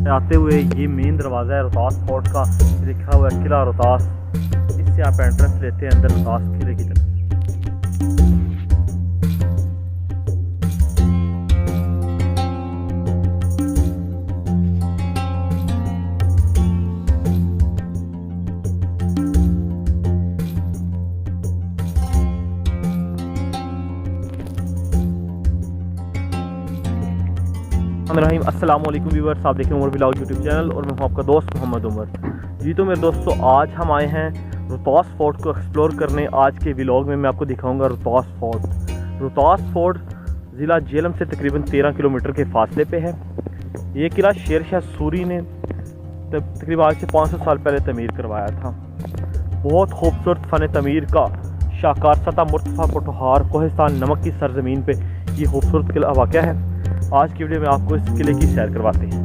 आते हुए ये मेन दरवाज़ा है रोहतास फोर्ट का, लिखा हुआ है किला रोहतास। इससे आप एंट्रेंस लेते हैं अंदर रोहतास किले की तरफ। अस्सलाम वालेकुम व्यूअर्स, आप देख रहे हैं उमर व्लॉग यूट्यूब चैनल और मैं हूं आपका दोस्त मोहम्मद उमर। जी तो मेरे दोस्तों, आज हम आए हैं रोहतास फोर्ट को एक्सप्लोर करने। आज के व्लॉग में मैं आपको दिखाऊंगा रोहतास फोर्ट। रोहतास फोर्ट ज़िला झेलम से तकरीबन 13 किलोमीटर के फासले पे है। ये किला शेर शाह सूरी ने तकरीबन आज से 500 साल पहले तमीर करवाया था। बहुत खूबसूरत फ़न तमीर का शाहकार सतह मुर्तफ़ा कोटहार कोहिस्तान नमक की सरजमीन पे ये खूबसूरत किला वाक़या है। आज की वीडियो में आपको इस किले की सैर करवाते हैं।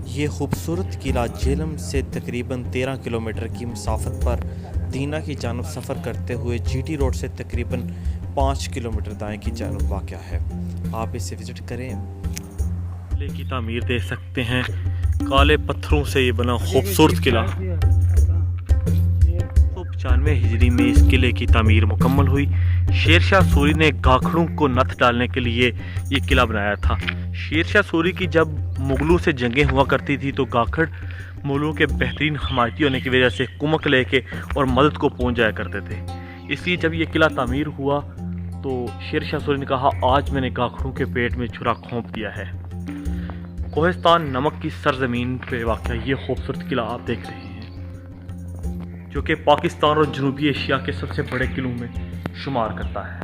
ये खूबसूरत किला झेलम से तकरीबन 13 किलोमीटर की मसाफत पर दीना की जानब सफ़र करते हुए जीटी रोड से तकरीबन 5 किलोमीटर दाएं की जानब वाक़या है। आप इसे विज़िट करें। किले की तामीर देख सकते हैं, काले पत्थरों से ये बना खूबसूरत किला। 95 हिजरी में इस किले की तामीर मुकम्मल हुई। शेर शाह सूरी ने गाखड़ों को नथ डालने के लिए ये किला बनाया था। शेर शाह सूरी की जब मुगलों से जंगें हुआ करती थी तो गाखड़ मुगलों के बेहतरीन हमायती होने की वजह से कुमक लेके और मदद को पहुंच जाया करते थे। इसलिए जब ये किला तामीर हुआ तो शेर शाह सूरी ने कहा, आज मैंने गाखड़ों के पेट में छुरा खोंप दिया है। कोहिस्तान नमक की सरजमीन पे वाक़या ये खूबसूरत किला आप देख रहे हैं, जो कि पाकिस्तान और जनूबी एशिया के सबसे बड़े किलों में शुमार करता है।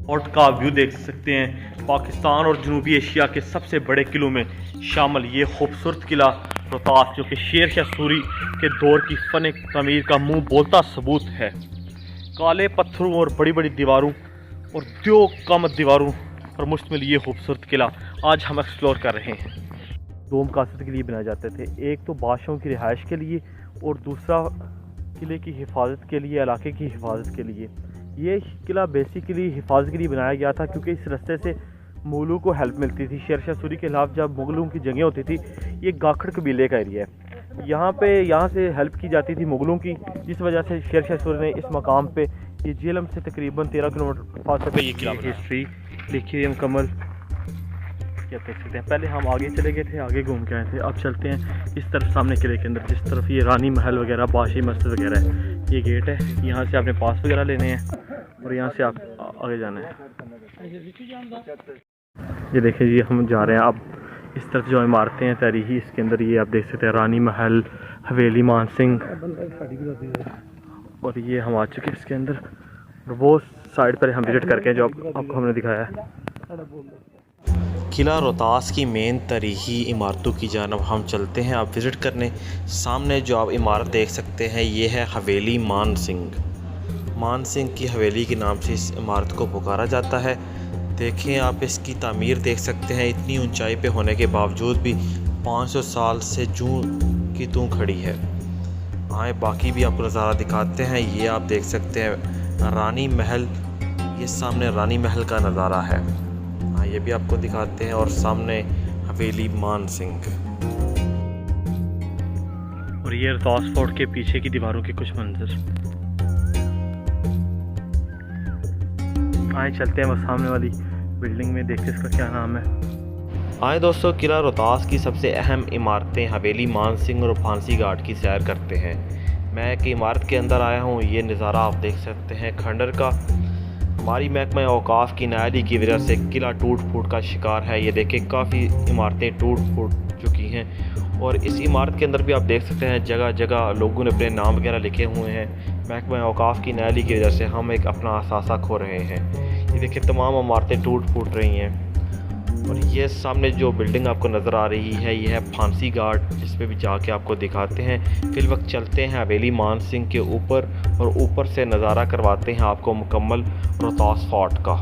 फोर्ट का व्यू देख सकते हैं, पाकिस्तान और जनूबी एशिया के सबसे बड़े किलों में शामिल ये खूबसूरत किला रोहतास, जो कि शेर शाह सूरी के दौर की फ़न तमीर का मुंह बोलता सबूत है। काले पत्थरों और बड़ी बड़ी दीवारों और दो कम दीवारों पर मुश्तमिल ये खूबसूरत किला आज हम एक्सप्लोर कर रहे हैं। दो मकसद के लिए बनाए जाते थे, एक तो बादशाहों की रिहाइश के लिए और दूसरा किले की हिफाजत के लिए, इलाके की हिफाजत के लिए। ये किला बेसिकली हिफाजत के लिए बनाया गया था क्योंकि इस रास्ते से मुगलों को हेल्प मिलती थी। शेर शाह सूरी के खिलाफ जब मुगलों की जंगें होती थी, ये गाखड़ कबीले का एरिया है, यहाँ से हेल्प की जाती थी मुगलों की, जिस वजह से शेर शाह सूरी ने इस मकाम पे ये झेलम से तकरीबन 13 किलोमीटर फासले पे ये किला हिस्ट्री लिखी हुई मुकम्मल क्या देख सकते हैं। पहले हम आगे चले गए थे, आगे घूम के आए थे, अब चलते हैं इस तरफ सामने किले के अंदर, जिस तरफ ये रानी महल वगैरह, बादशाही मस्जिद वगैरह है। ये गेट है, यहाँ से आपने पास वगैरह लेने हैं और यहाँ से आप आगे जाना है। ये देखिए जी, हम जा रहे हैं अब इस तरफ। जो इमारतें हैं तारीखी, इसके अंदर ये आप देख सकते हैं रानी महल, हवेली मान सिंह, और ये हम आ चुके हैं इसके अंदर। और वो साइड पर हम विजिट करके जो आपको हमने दिखाया है। किला रोहतास की मेन तारीखी इमारतों की जानब हम चलते हैं आप विज़िट करने। सामने जो आप इमारत देख सकते हैं ये है हवेली मान सिंह की हवेली के नाम से इस इमारत को पुकारा जाता है। देखें आप इसकी तामीर देख सकते हैं, इतनी ऊंचाई पे होने के बावजूद भी 500 साल से जूं की तूं खड़ी है। आए बाकी भी आपको नज़ारा दिखाते हैं। ये आप देख सकते हैं रानी महल, ये सामने रानी महल का नज़ारा है। ये भी आपको दिखाते हैं, और सामने हवेली मान सिंह। और ये रोहतास फोर्ट के पीछे की दीवारों के कुछ मंजर। आए चलते हैं वो सामने वाली बिल्डिंग में, देखते इसका क्या नाम है। आए दोस्तों, किला रोहतास की सबसे अहम इमारतें हवेली मान सिंह और फांसी घाट की सैर करते हैं। मैं एक इमारत के अंदर आया हूँ, ये नज़ारा आप देख सकते हैं खंडर का। हमारी महकमा औकाफ की नायारी की वजह से किला टूट फूट का शिकार है। ये देखें, काफ़ी इमारतें टूट फूट चुकी हैं, और इस इमारत के अंदर भी आप देख सकते हैं जगह जगह लोगों ने अपने नाम वगैरह लिखे हुए हैं। महकमा औकाफ की नायारी की वजह से हम एक अपना असासा खो रहे हैं। ये देखिए, तमाम इमारतें टूट फूट रही हैं। और ये सामने जो बिल्डिंग आपको नज़र आ रही है, ये है फांसी घाट, जिस पे भी जाके आपको दिखाते हैं। फिल वक्त चलते हैं हवेली मान सिंह के ऊपर, और ऊपर से नज़ारा करवाते हैं आपको मुकम्मल रोहतास फोर्ट का।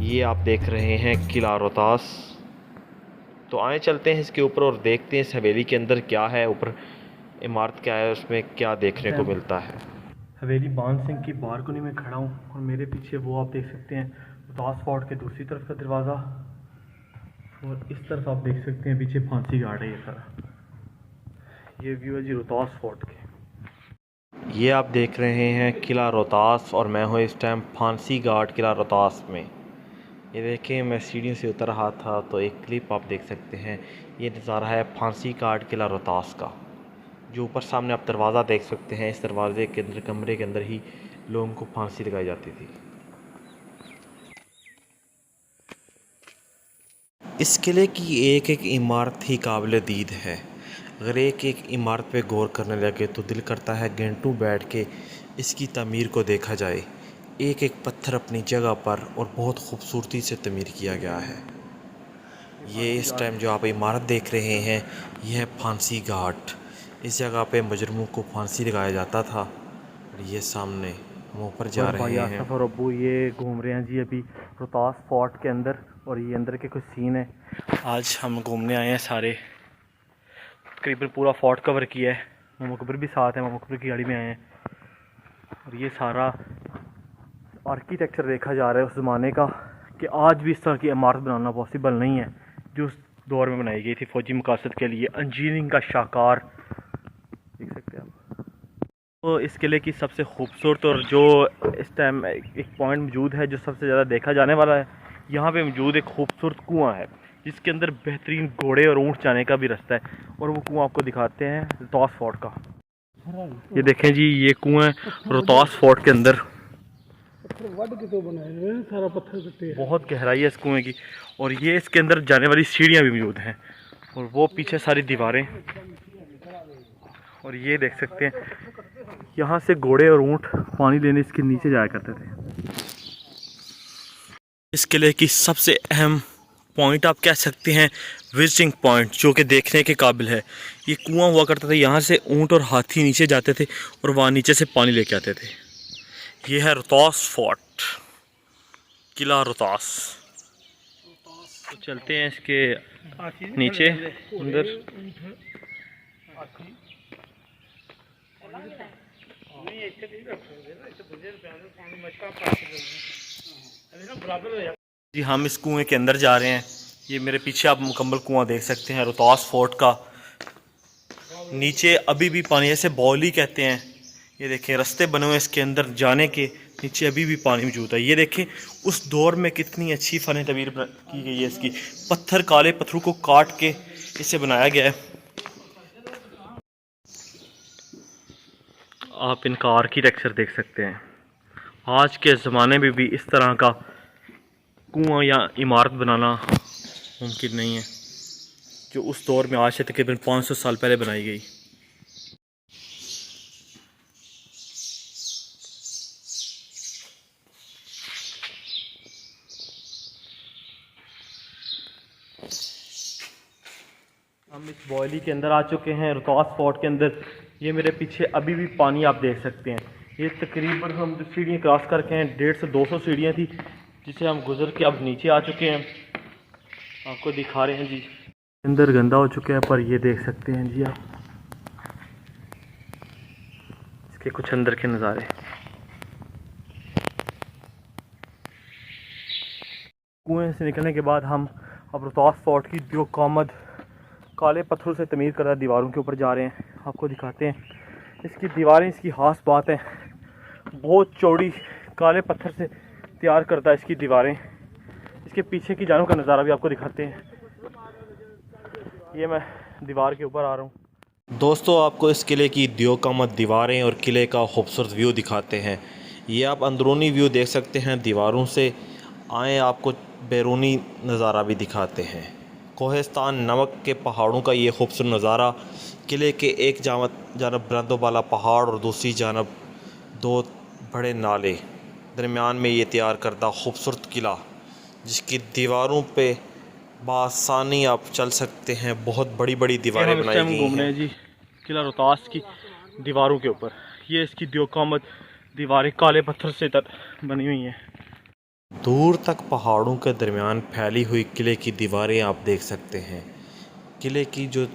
ये आप देख रहे हैं किला रोहतास। तो आए चलते हैं इसके ऊपर और देखते हैं इस हवेली के अंदर क्या है, ऊपर इमारत क्या है, उसमें क्या देखने को मिलता है। हवेली मान सिंह की बालकनी में खड़ा हूँ और मेरे पीछे वो आप देख सकते हैं रोहतास फोर्ट के दूसरी तरफ का दरवाज़ा, और इस तरफ आप देख सकते हैं पीछे फांसी घाट है। ये सारा ये व्यू है जी रोहतास फोर्ट के। ये आप देख रहे हैं किला रोहतास और मैं हूँ इस टाइम फांसी घाट किला रोहतास में। ये देखें, मैं सीढ़ियों से उतर रहा था तो एक क्लिप आप देख सकते हैं। ये नज़ारा है फांसी घाट किला रोहतास का। जो ऊपर सामने आप दरवाज़ा देख सकते हैं, इस दरवाजे के अंदर कमरे के अंदर ही लोगों को फांसी लगाई जाती थी। इस किले की एक एक इमारत ही काबिल दीद है। अगर एक एक इमारत पे गौर करने लगे तो दिल करता है घंटों बैठ के इसकी तमीर को देखा जाए। एक एक पत्थर अपनी जगह पर और बहुत खूबसूरती से तमीर किया गया है। ये इस टाइम जो आप इमारत देख रहे हैं, यह है फांसी घाट। इस जगह पे मुजरमों को फांसी लगाया जाता था। और ये सामने हम ऊपर जा रहे हैं। और अब्बू ये घूम रहे हैं जी अभी रोहतास फोर्ट के अंदर, और ये अंदर के कुछ सीन है। आज हम घूमने आए हैं सारे, तकरीबन पूरा फोर्ट कवर किया है। मामा कबर भी साथ है, मामा कबर की गाड़ी में आए हैं। और ये सारा आर्किटेक्चर देखा जा रहा है उस ज़माने का, कि आज भी इस तरह की इमारत बनाना पॉसिबल नहीं है जो उस दौर में बनाई गई थी फ़ौजी मकासद के लिए। इंजीनियरिंग का शाकार देख सकते हैं आप। तो इस किले की सबसे खूबसूरत और जो इस टाइम एक पॉइंट मौजूद है जो सबसे ज़्यादा देखा जाने वाला है, यहाँ पे मौजूद एक खूबसूरत कुआं है जिसके अंदर बेहतरीन घोड़े और ऊँट जाने का भी रास्ता है। और वो कुआं आपको दिखाते हैं रोहतास फोर्ट का। ये देखें जी, ये कुआं है रोहतास फोर्ट के अंदर। सारा पत्थर बहुत गहराई है इस कुएं की, और ये इसके अंदर जाने वाली सीढ़ियाँ भी मौजूद हैं, और वो पीछे सारी दीवारें। और ये देख सकते हैं, यहाँ से घोड़े और ऊँट पानी लेने इसके नीचे जाया करते थे। इस किले की सबसे अहम पॉइंट आप कह सकते हैं विजिटिंग पॉइंट, जो कि देखने के काबिल है। ये कुआं हुआ करता था, यहाँ से ऊँट और हाथी नीचे जाते थे और वहाँ नीचे से पानी लेके आते थे। ये है रोहतास फोर्ट, किला रोहतास। तो चलते हैं इसके नीचे अंदर। जी हम इस कुएं के अंदर जा रहे हैं। ये मेरे पीछे आप मुकम्मल कुआं देख सकते हैं रोहतास फोर्ट का। नीचे अभी भी पानी, ऐसे बौली कहते हैं। ये देखें, रास्ते बने हुए इसके अंदर जाने के, नीचे अभी भी पानी मौजूद है। ये देखें उस दौर में कितनी अच्छी फ़न तबीर की गई है इसकी। पत्थर, काले पत्थरों को काट के इसे बनाया गया है। आप इनका आर्किटेक्चर देख सकते हैं। आज के ज़माने में भी इस तरह का कुआं या इमारत बनाना मुमकिन नहीं है जो उस दौर में आज से तकरीबन 500 साल पहले बनाई गई। हम इस बॉयली के अंदर आ चुके हैं रोहतास फोर्ट के अंदर। ये मेरे पीछे अभी भी पानी आप देख सकते हैं। ये तकरीबन हम जो सीढ़ियाँ क्रॉस करके हैं, 150 से 200 सीढ़ियाँ थी जिसे हम गुजर के अब नीचे आ चुके हैं। आपको दिखा रहे हैं जी, अंदर गंदा हो चुका है, पर ये देख सकते हैं जी आप इसके कुछ अंदर के नज़ारे। कुएं से निकलने के बाद हम अब रोहतास फोर्ट की जो कामद काले पत्थरों से तमीर करदा दीवारों के ऊपर जा रहे हैं। आपको दिखाते हैं इसकी दीवारें। इसकी खास बात है, बहुत चौड़ी काले पत्थर से तैयार करता है इसकी दीवारें। इसके पीछे की जानों का नज़ारा भी आपको दिखाते हैं। ये मैं दीवार के ऊपर आ रहा हूँ। दोस्तों, आपको इस किले की दियोकामत दीवारें और किले का खूबसूरत व्यू दिखाते हैं। ये आप अंदरूनी व्यू देख सकते हैं दीवारों से। आए आपको बैरूनी नज़ारा भी दिखाते हैं। कोहिस्तान नमक के पहाड़ों का ये खूबसूरत नज़ारा। किले के एक जानब बुलंदोबाला पहाड़ और दूसरी जानब 2 बड़े नाले, दरमियान में ये तैयार करदा खूबसूरत किला, जिसकी दीवारों पे बासानी आप चल सकते हैं। बहुत बड़ी बड़ी दीवारें बनाई गई हैं। घूमने जी किला रोहतास की दीवारों के ऊपर। ये इसकी दियोकामत दीवारें काले पत्थर से बनी हुई हैं। दूर तक पहाड़ों के दरमियान फैली हुई किले की दीवारें आप देख सकते हैं। किले की जो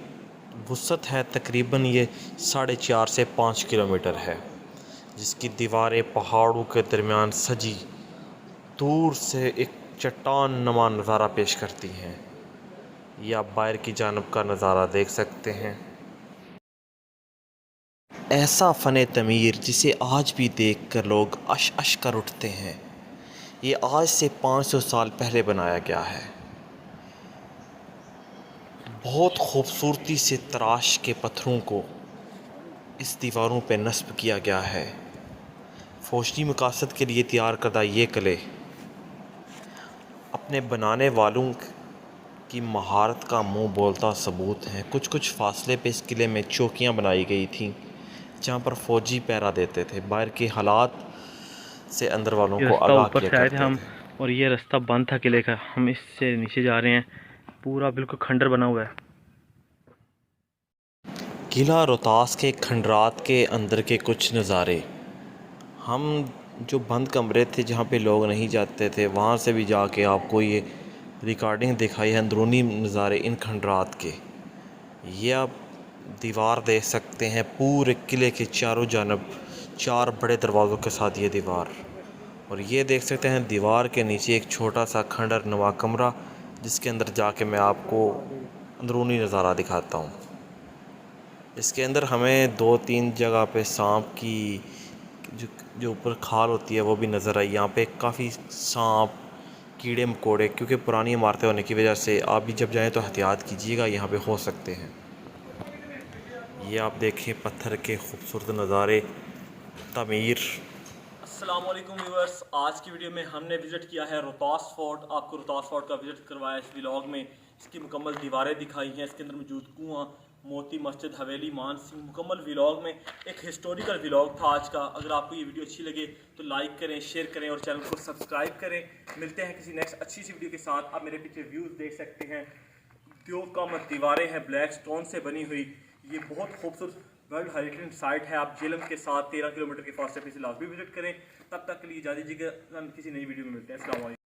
वुसअत है तकरीबन ये 4.5 से 5 किलोमीटर है, जिसकी दीवारें पहाड़ों के दरमियान सजी दूर से एक चट्टान नुमा नज़ारा पेश करती हैं। ये आप बाहर की जानब का नज़ारा देख सकते हैं। ऐसा फ़न तमीर जिसे आज भी देख कर लोग अश अश कर उठते हैं। ये आज से 500 साल पहले बनाया गया है। बहुत खूबसूरती से तराश के पत्थरों को इस दीवारों पे नस्ब किया गया है। फौजी मकासद के लिए तैयार करदा ये किले अपने बनाने वालों की महारत का मुंह बोलता सबूत हैं। कुछ कुछ फासले पे इस किले में चौकियां बनाई गई थीं जहां पर फौजी पहरा देते थे, बाहर के हालात से अंदर वालों ये को रास्ता आगाह ऊपर किया से आए थे करते हम, थे। और ये रास्ता बंद था किले का। हम इससे नीचे जा रहे हैं, पूरा बिल्कुल खंडर बना हुआ है। किला रोहतास के खंडरात के अंदर के कुछ नज़ारे, हम जो बंद कमरे थे जहाँ पे लोग नहीं जाते थे वहाँ से भी जाके आपको ये रिकॉर्डिंग दिखाई है अंदरूनी नज़ारे इन खंडरात के। ये आप दीवार देख सकते हैं पूरे किले के चारों जानब 4 बड़े दरवाज़ों के साथ ये दीवार, और ये देख सकते हैं दीवार के नीचे एक छोटा सा खंडर नुमा कमरा जिसके अंदर जाके मैं आपको अंदरूनी नज़ारा दिखाता हूँ। इसके अंदर हमें 2-3 जगह पे सांप की जो ऊपर खाल होती है वो भी नज़र आई। यहाँ पे काफ़ी सांप, कीड़े मकोड़े, क्योंकि पुरानी इमारतें होने की वजह से आप भी जब जाएं तो एहतियात कीजिएगा, यहाँ पे हो सकते हैं। ये आप देखें पत्थर के खूबसूरत नज़ारे तमीर। अस्सलामुअलैकुम व्यूअर्स, आज की वीडियो में हमने विज़िट किया है रोहतास फोर्ट। आपको रोहतास फोर्ट का विज़िट करवाया इस व्लॉग में। इसकी मुकम्मल दीवारें दिखाई हैं, इसके अंदर मौजूद कुआं, मोती मस्जिद, हवेली, मान सिंह। मुकम्मल व्लॉग में एक हिस्टोरिकल व्लॉग था आज का। अगर आपको ये वीडियो अच्छी लगे तो लाइक करें, शेयर करें और चैनल को सब्सक्राइब करें। मिलते हैं किसी नेक्स्ट अच्छी सी वीडियो के साथ। आप मेरे पीछे व्यूज़ देख सकते हैं, दीवारें हैं ब्लैक स्टोन से बनी हुई। ये बहुत खूबसूरत वर्ल्ड हेरिटेज साइट है। आप जेलम के साथ 13 किलोमीटर के फासले पे इसे लाजमी विजिट करें। तब तक के लिए इजाज़त दीजिएगा, किसी नई वीडियो में मिलते हैं। अस्सलाम वालेकुम।